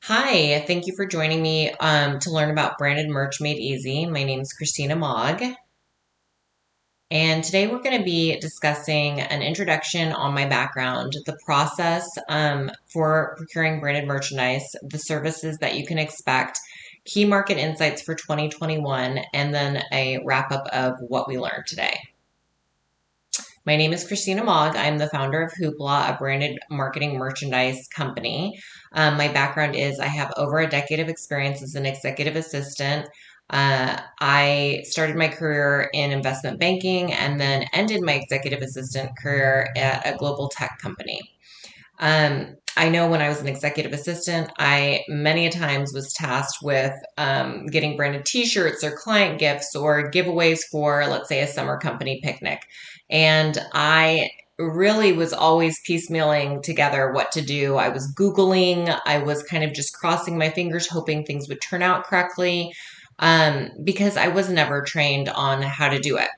Hi, thank you for joining me to learn about branded merch made easy. My name is Christina Maag, and today we're going to be discussing an introduction on my background, the process for procuring branded merchandise, the services that you can expect, key market insights for 2021, and then a wrap up of what we learned today. My name is Christina Maag. I'm the founder of Hoopla, a branded marketing merchandise company. My background is I have over a decade of experience as an executive assistant. I started my career in investment banking and then ended my executive assistant career at a global tech company. I know when I was an executive assistant, I many a times was tasked with getting branded t-shirts or client gifts or giveaways for, let's say, a summer company picnic. And I really was always piecemealing together what to do. I was Googling, I was kind of just crossing my fingers, hoping things would turn out correctly, because I was never trained on how to do it.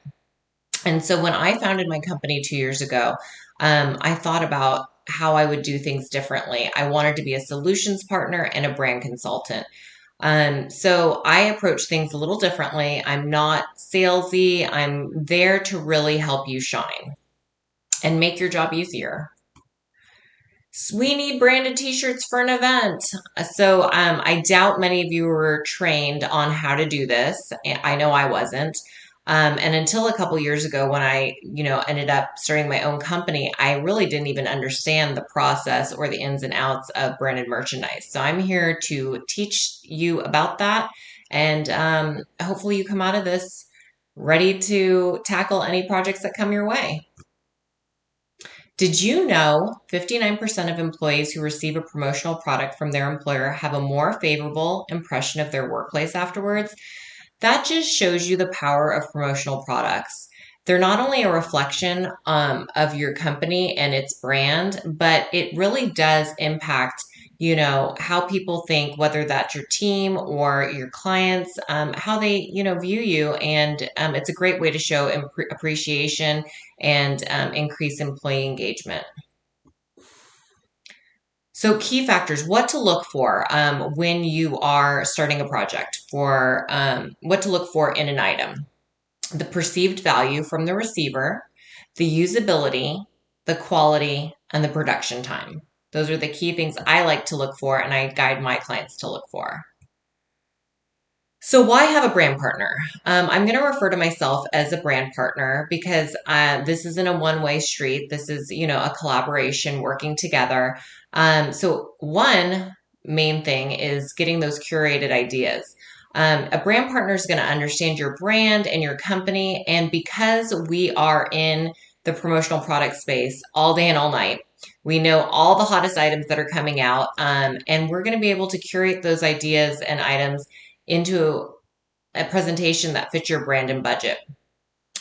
And so when I founded my company 2 years ago, I thought about how I would do things differently. I wanted to be a solutions partner and a brand consultant. So I approach things a little differently. I'm not salesy. I'm there to really help you shine and make your job easier. So we need branded t-shirts for an event. So I doubt many of you were trained on how to do this. I know I wasn't. And until a couple years ago, when I ended up starting my own company, I really didn't even understand the process or the ins and outs of branded merchandise. So I'm here to teach you about that. And hopefully you come out of this ready to tackle any projects that come your way. Did you know 59% of employees who receive a promotional product from their employer have a more favorable impression of their workplace afterwards? That just shows you the power of promotional products. They're not only a reflection of your company and its brand, but it really does impact, how people think, whether that's your team or your clients, how they, view you. And it's a great way to show appreciation and increase employee engagement. So, key factors, what to look for when you are starting a project, for what to look for in an item: the perceived value from the receiver, the usability, the quality, and the production time. Those are the key things I like to look for and I guide my clients to look for. So why have a brand partner? I'm going to refer to myself as a brand partner because this isn't a one-way street. This is, a collaboration, working together. So one main thing is getting those curated ideas. A brand partner is going to understand your brand and your company. And because we are in the promotional product space all day and all night, we know all the hottest items that are coming out, and we're going to be able to curate those ideas and items into a presentation that fits your brand and budget.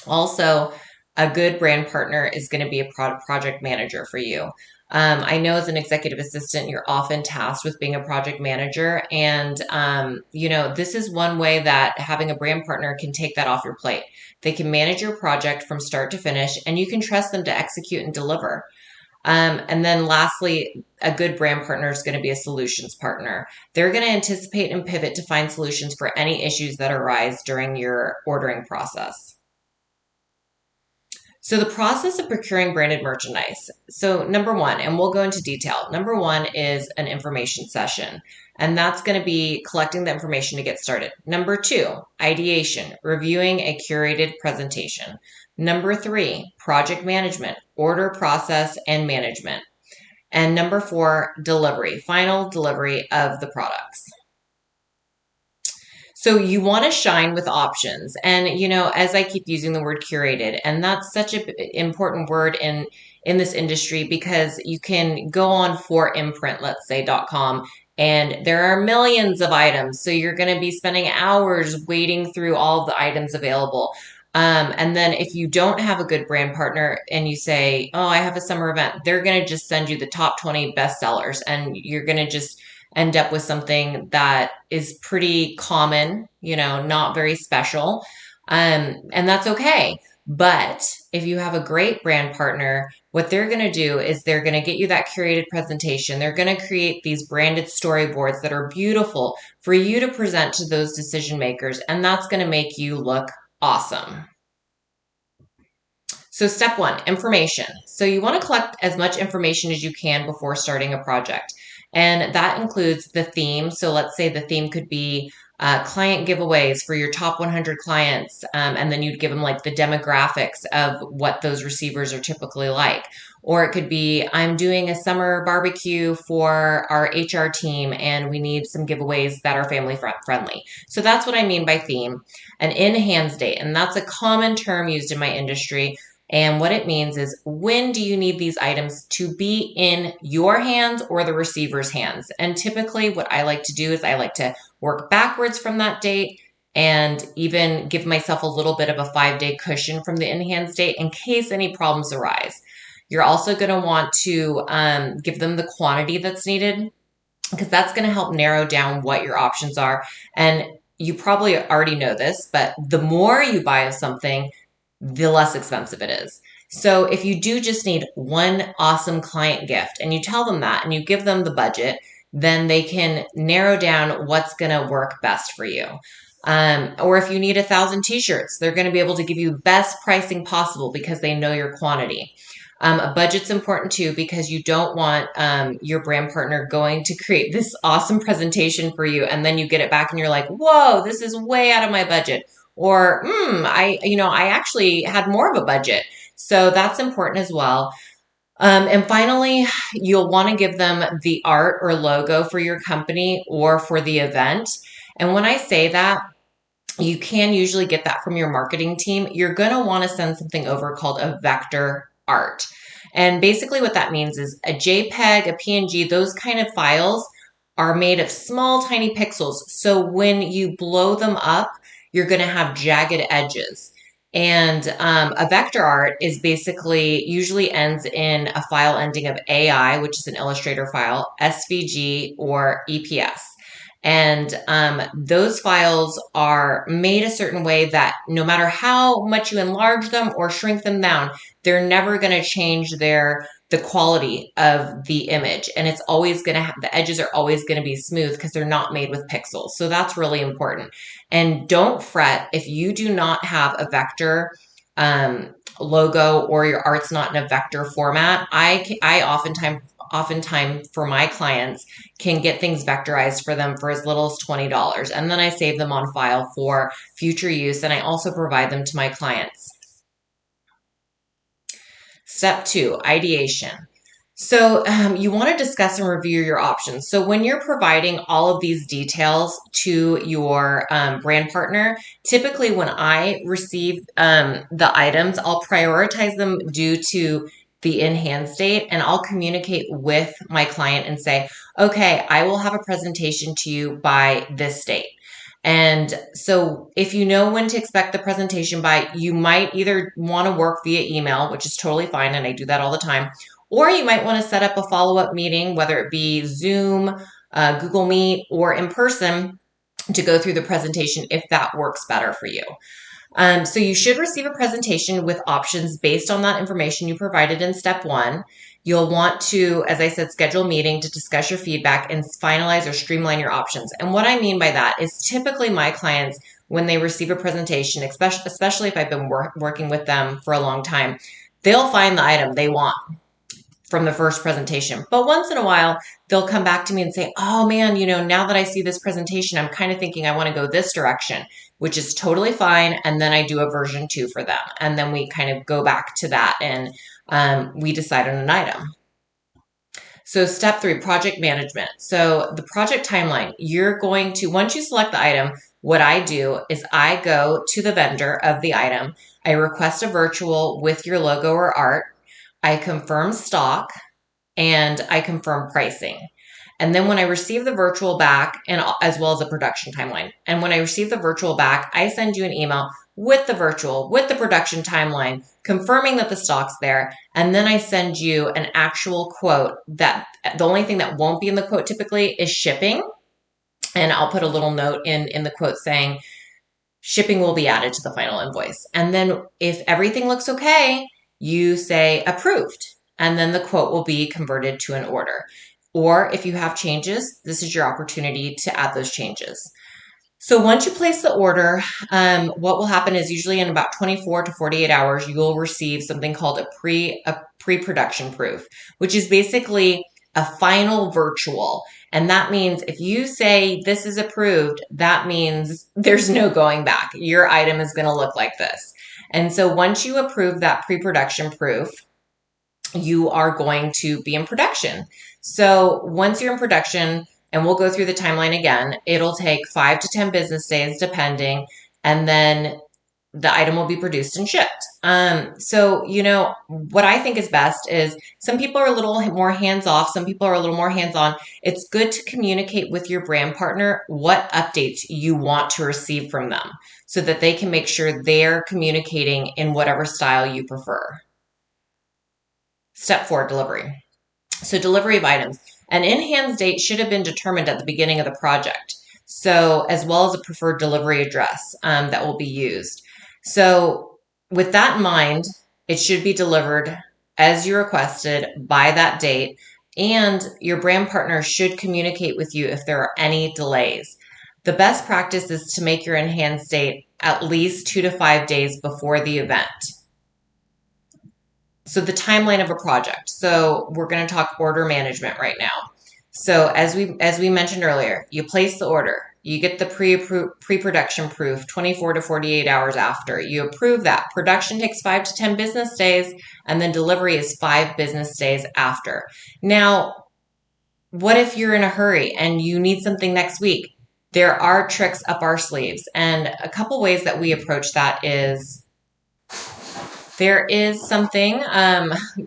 Also, a good brand partner is going to be a project manager for you. I know as an executive assistant, you're often tasked with being a project manager. And, this is one way that having a brand partner can take that off your plate. They can manage your project from start to finish, and you can trust them to execute and deliver. And then lastly, a good brand partner is going to be a solutions partner. They're going to anticipate and pivot to find solutions for any issues that arise during your ordering process. So the process of procuring branded merchandise. So number one, and we'll go into detail. Number one is an information session, and that's going to be collecting the information to get started. Number two, ideation, reviewing a curated presentation. Number three, project management, order process and management. And number four, delivery, final delivery of the products. So you want to shine with options. And, as I keep using the word curated, and that's such an important word in this industry, because you can go on for imprint, let's say, .com, and there are millions of items. So you're going to be spending hours wading through all of the items available. And then if you don't have a good brand partner and you say, oh, I have a summer event, they're going to just send you the top 20 bestsellers, and you're going to just end up with something that is pretty common, not very special. And that's okay. But if you have a great brand partner, what they're going to do is they're going to get you that curated presentation. They're going to create these branded storyboards that are beautiful for you to present to those decision makers. And that's going to make you look awesome. So step one, information. So you want to collect as much information as you can before starting a project. And that includes the theme. So let's say the theme could be client giveaways for your top 100 clients. And then you'd give them like the demographics of what those receivers are typically like. Or it could be, I'm doing a summer barbecue for our HR team and we need some giveaways that are family friendly. So that's what I mean by theme. An in-hands date. And that's a common term used in my industry. And what it means is, when do you need these items to be in your hands or the receiver's hands? And typically what I like to do is I like to work backwards from that date and even give myself a little bit of a 5-day cushion from the in-hands date in case any problems arise. You're also going to want to give them the quantity that's needed, because that's going to help narrow down what your options are. And you probably already know this, but the more you buy of something, the less expensive it is. So if you do just need one awesome client gift and you tell them that and you give them the budget, then they can narrow down what's going to work best for you. Or if you need 1,000 t-shirts, they're going to be able to give you best pricing possible because they know your quantity. A budget's important too, because you don't want your brand partner going to create this awesome presentation for you and then you get it back and you're like, whoa, this is way out of my budget. Or, I actually had more of a budget. So that's important as well. And finally, you'll want to give them the art or logo for your company or for the event. And when I say that, you can usually get that from your marketing team. You're going to want to send something over called a vector art. And basically what that means is a JPEG, a PNG, those kind of files are made of small, tiny pixels. So when you blow them up, you're going to have jagged edges. And a vector art is basically usually ends in a file ending of AI, which is an Illustrator file, SVG, or EPS. And those files are made a certain way that no matter how much you enlarge them or shrink them down, they're never going to change the quality of the image. And it's always going to have, the edges are always going to be smooth because they're not made with pixels. So that's really important. And don't fret if you do not have a vector logo or your art's not in a vector format. I oftentimes for my clients can get things vectorized for them for as little as $20. And then I save them on file for future use. And I also provide them to my clients. Step 2, ideation. So you want to discuss and review your options. So when you're providing all of these details to your brand partner, typically when I receive the items, I'll prioritize them due to the in-hand date, and I'll communicate with my client and say, okay, I will have a presentation to you by this date. And so if you know when to expect the presentation by, you might either want to work via email, which is totally fine, and I do that all the time, or you might want to set up a follow-up meeting, whether it be Zoom, Google Meet, or in person to go through the presentation if that works better for you. So you should receive a presentation with options based on that information you provided in step 1. You'll want to, as I said, schedule a meeting to discuss your feedback and finalize or streamline your options. And what I mean by that is typically my clients, when they receive a presentation, especially if I've been working with them for a long time, they'll find the item they want from the first presentation. But once in a while, they'll come back to me and say, oh man, now that I see this presentation, I'm kind of thinking I want to go this direction, which is totally fine. And then I do a version 2 for them. And then we kind of go back to that and we decide on an item. So step 3, project management. So the project timeline, you're going to, once you select the item, what I do is I go to the vendor of the item. I request a virtual with your logo or art. I confirm stock, and I confirm pricing. And then when I receive the virtual back, and as well as a production timeline, and when I receive the virtual back, I send you an email with the virtual, with the production timeline, confirming that the stock's there. And then I send you an actual quote. That the only thing that won't be in the quote typically is shipping. And I'll put a little note in the quote saying, shipping will be added to the final invoice. And then if everything looks okay, you say approved, and then the quote will be converted to an order. Or if you have changes, this is your opportunity to add those changes. So once you place the order, what will happen is usually in about 24 to 48 hours, you'll receive something called a pre-production proof, which is basically a final virtual. And that means if you say this is approved, that means there's no going back. Your item is going to look like this. And so once you approve that pre-production proof, you are going to be in production. So once you're in production, and we'll go through the timeline again, it'll take 5 to 10 business days depending, and then the item will be produced and shipped. So, what I think is best is some people are a little more hands-off, some people are a little more hands-on. It's good to communicate with your brand partner what updates you want to receive from them so that they can make sure they're communicating in whatever style you prefer. Step 4, delivery. So delivery of items. An in-hand date should have been determined at the beginning of the project. So as well as a preferred delivery address that will be used. So with that in mind, it should be delivered as you requested by that date. And your brand partner should communicate with you if there are any delays. The best practice is to make your in-hand date at least 2 to 5 days before the event. So the timeline of a project. So we're going to talk order management right now. So as we mentioned earlier, you place the order, you get the pre-production proof 24 to 48 hours after. You approve that. Production takes 5 to 10 business days, and then delivery is 5 business days after. Now, what if you're in a hurry and you need something next week? There are tricks up our sleeves, and a couple ways that we approach that is there is something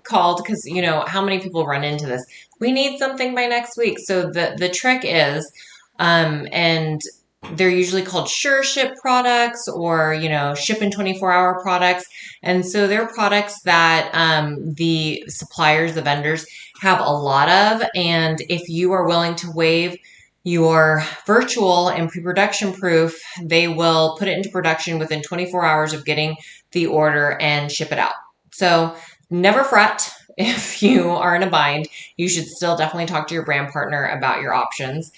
called, because how many people run into this? We need something by next week. So the trick is, and they're usually called sure ship products or ship in 24-hour products. And so they're products that the suppliers, the vendors have a lot of. And if you are willing to waive your virtual and pre-production proof, they will put it into production within 24 hours of getting the order and ship it out. So never fret if you are in a bind. You should still definitely talk to your brand partner about your options.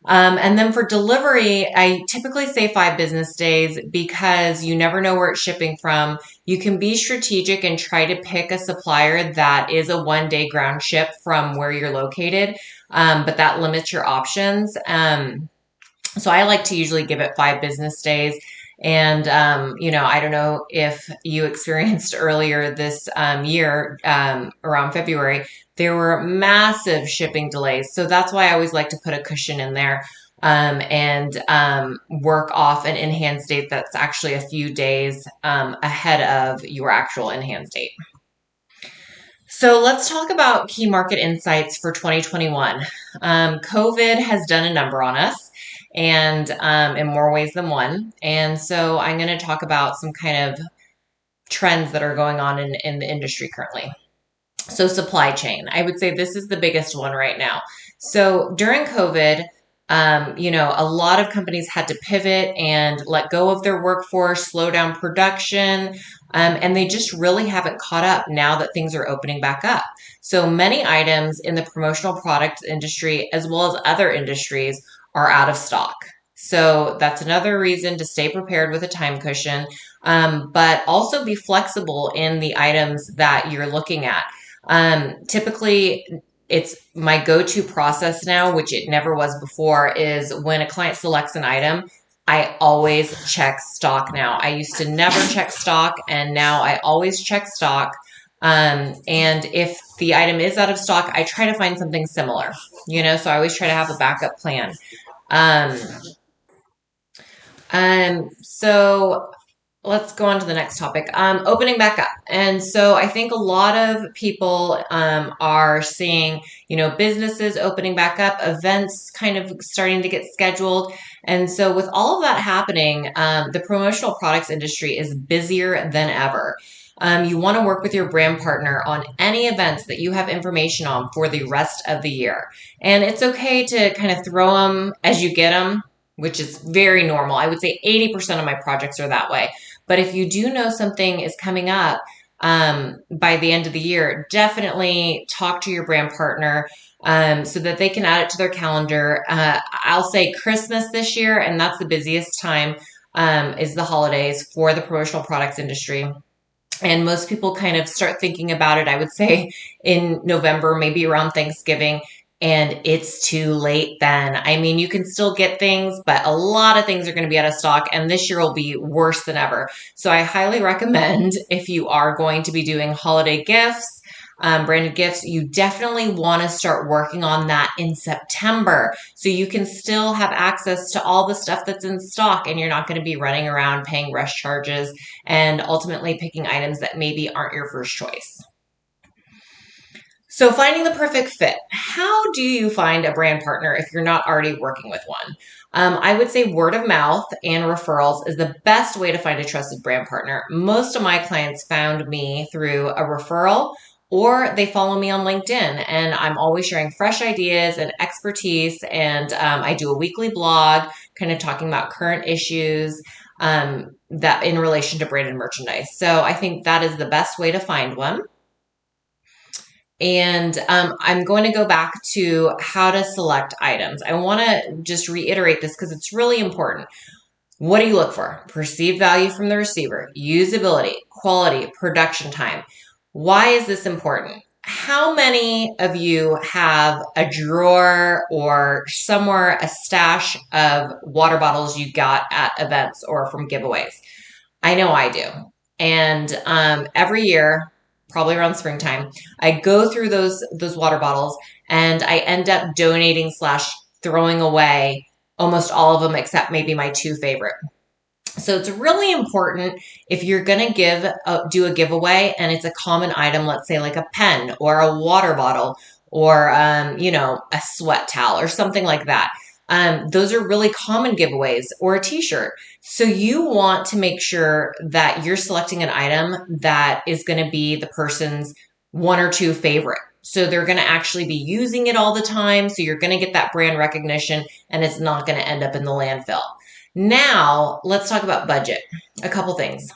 And then for delivery, I typically say 5 business days because you never know where it's shipping from. You can be strategic and try to pick a supplier that is a 1-day ground ship from where you're located, but that limits your options. So I like to usually give it 5 business days. And, I don't know if you experienced earlier this year, around February, there were massive shipping delays. So that's why I always like to put a cushion in there and work off an in-hand date that's actually a few days ahead of your actual in-hand date. So let's talk about key market insights for 2021. COVID has done a number on us, and in more ways than one. And so I'm going to talk about some kind of trends that are going on in the industry currently. So supply chain, I would say this is the biggest one right now. So during COVID, a lot of companies had to pivot and let go of their workforce, slow down production, and they just really haven't caught up now that things are opening back up. So many items in the promotional products industry, as well as other industries, are out of stock. So that's another reason to stay prepared with a time cushion, but also be flexible in the items that you're looking at. Typically, it's my go-to process now, which it never was before, is when a client selects an item, I always check stock now. I used to never check stock, and now I always check stock. And if the item is out of stock, I try to find something similar, so I always try to have a backup plan. So let's go on to the next topic. Opening back up. And so I think a lot of people are seeing, businesses opening back up, events kind of starting to get scheduled. And so with all of that happening, the promotional products industry is busier than ever. You want to work with your brand partner on any events that you have information on for the rest of the year. And it's okay to kind of throw them as you get them. which is very normal. I would say 80% of my projects are that way. But if you do know something is coming up by the end of the year, definitely talk to your brand partner so that they can add it to their calendar. I'll say Christmas this year, and that's the busiest time, is the holidays for the promotional products industry. And most people kind of start thinking about it, I would say, in November, maybe around Thanksgiving. And it's too late then. I mean, you can still get things, but a lot of things are going to be out of stock. And this year will be worse than ever. So I highly recommend, if you are going to be doing holiday gifts, branded gifts, you definitely want to start working on that in September so you can still have access to all the stuff that's in stock, and you're not going to be running around paying rush charges and ultimately picking items that maybe aren't your first choice. So finding the perfect fit. How do you find a brand partner if you're not already working with one? I would say word of mouth and referrals is the best way to find a trusted brand partner. Most of my clients found me through a referral, or they follow me on LinkedIn, and I'm always sharing fresh ideas and expertise. And I do a weekly blog kind of talking about current issues that in relation to branded merchandise. So I think that is the best way to find one. And I'm going to go back to how to select items. I want to just reiterate this because it's really important. What do you look for? Perceived value from the receiver, usability, quality, production time. Why is this important? How many of you have a drawer or somewhere a stash of water bottles you got at events or from giveaways? I know I do. And every year, probably around springtime, I go through those water bottles and I end up donating / throwing away almost all of them except maybe my two favorite. So it's really important if you're going to do a giveaway and it's a common item, let's say like a pen or a water bottle or, a sweat towel or something like that. Those are really common giveaways, or a t-shirt. So you want to make sure that you're selecting an item that is going to be the person's one or two favorite. So they're going to actually be using it all the time. So you're going to get that brand recognition and it's not going to end up in the landfill. Now, let's talk about budget. A couple things.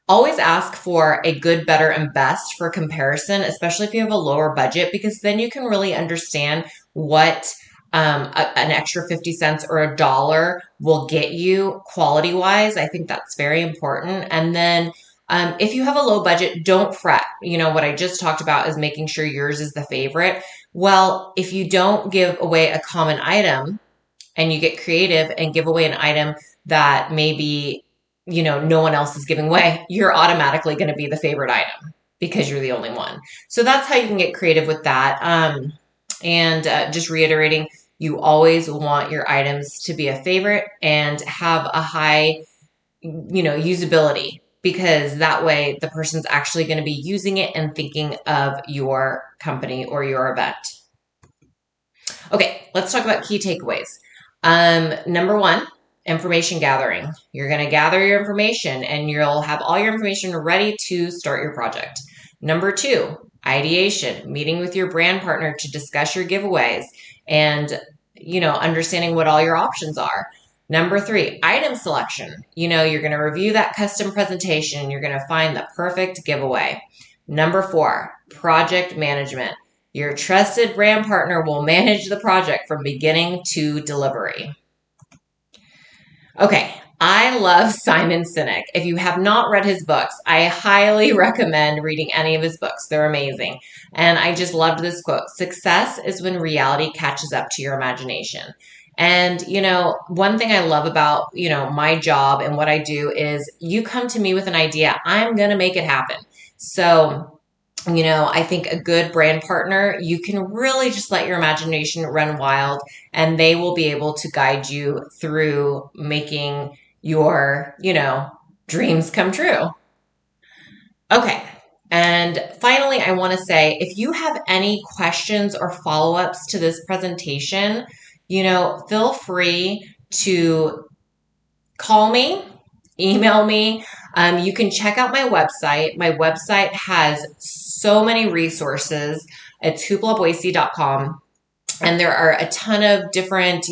Always ask for a good, better, and best for comparison, especially if you have a lower budget, because then you can really understand what an extra 50 cents or $1 will get you quality-wise. I think that's very important. And then if you have a low budget, don't fret. What I just talked about is making sure yours is the favorite. Well, if you don't give away a common item, and you get creative and give away an item that maybe, no one else is giving away, you're automatically going to be the favorite item because you're the only one. So that's how you can get creative with that. And just reiterating, you always want your items to be a favorite and have a high, usability, because that way the person's actually going to be using it and thinking of your company or your event. Okay, let's talk about key takeaways. Number one, information gathering. You're going to gather your information and you'll have all your information ready to start your project. Number two, ideation, meeting with your brand partner to discuss your giveaways and, understanding what all your options are. Number three, item selection. You're going to review that custom presentation. You're going to find the perfect giveaway. Number four, project management. Your trusted brand partner will manage the project from beginning to delivery. Okay, I love Simon Sinek. If you have not read his books, I highly recommend reading any of his books. They're amazing. And I just loved this quote. Success is when reality catches up to your imagination. And, one thing I love about, my job and what I do is you come to me with an idea, I'm going to make it happen. So I think a good brand partner, you can really just let your imagination run wild and they will be able to guide you through making your, dreams come true. Okay. And finally, I want to say, if you have any questions or follow-ups to this presentation, feel free to call me, email me. You can check out my website. My website has so many resources. It's hooplaboise.com. And there are a ton of different,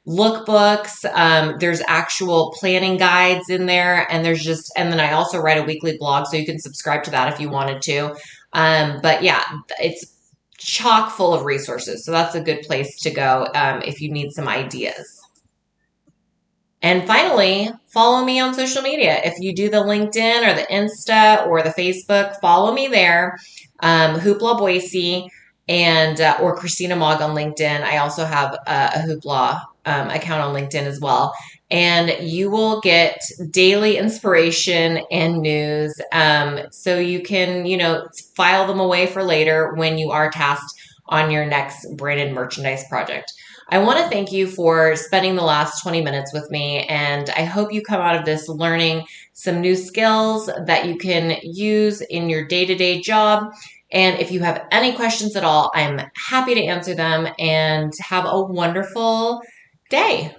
lookbooks. There's actual planning guides in there, and and then I also write a weekly blog, so you can subscribe to that if you wanted to. But yeah, it's chock full of resources. So that's a good place to go if you need some ideas. And finally, follow me on social media. If you do the LinkedIn or the Insta or the Facebook, follow me there, Hoopla Boise, and or Christina Maag on LinkedIn. I also have a Hoopla account on LinkedIn as well. And you will get daily inspiration and news, so you can, file them away for later when you are tasked on your next branded merchandise project. I want to thank you for spending the last 20 minutes with me, and I hope you come out of this learning some new skills that you can use in your day-to-day job. And if you have any questions at all, I'm happy to answer them, and have a wonderful day.